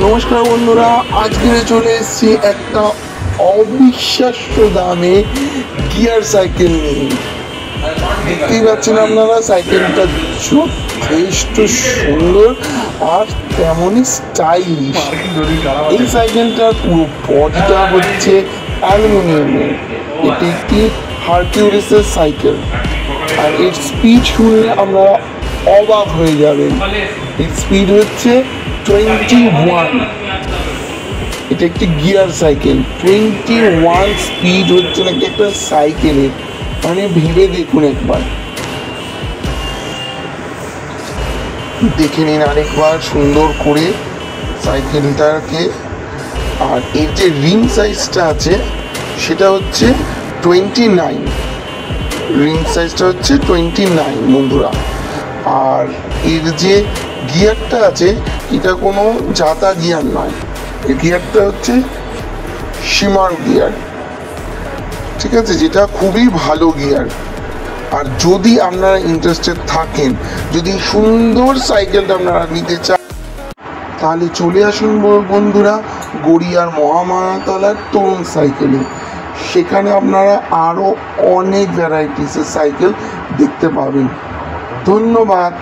নমস্কার বন্ধুরা, আজকে চলে এসেছি একটা অবিশ্বাস্য দামে গিয়ার সাইকেল নিয়ে। দেখতেই পাচ্ছেন আপনারা, সাইকেলটা যথেষ্ট সুন্দর আর তেমনই স্টাইলিশ। এই সাইকেলটার পুরো বডিটা হচ্ছে অ্যালুমিনিয়ামের। এটি একটি হারকিউলিসের সাইকেল আর এর স্পিড শুনলে আমরা অবাক হয়ে যাবেন। এর স্পিড হচ্ছে 21। এটা একটি গিয়ার সাইকেল, 21 স্পিড হচ্ছে নাকি একটা সাইকেলের, মানে ভেবে দেখুন একবার, দেখে নিন আরেকবার সুন্দর করে সাইকেলটাকে। আর এর যে রিম সাইজটা আছে সেটা হচ্ছে 29, রিম সাইজটা হচ্ছে 29 বন্ধুরা। আর এর যে গিয়ারটা আছে এটা কোনো জাতা গিয়ার নয়, এই গিয়ারটা হচ্ছে শিমারু গিয়ার, ঠিক আছে, যেটা খুবই ভালো গিয়ার। আর যদি আপনারা ইন্টারেস্টেড থাকেন, যদি সুন্দর সাইকেলটা আপনারা নিতে চান, তাহলে চলে আসুন বন্ধুরা গড়িয়ার মহামায়াতলার তরুণ সাইকেলে। সেখানে আপনারা আরও অনেক ভ্যারাইটিসের সাইকেল দেখতে পাবেন। ধন্যবাদ।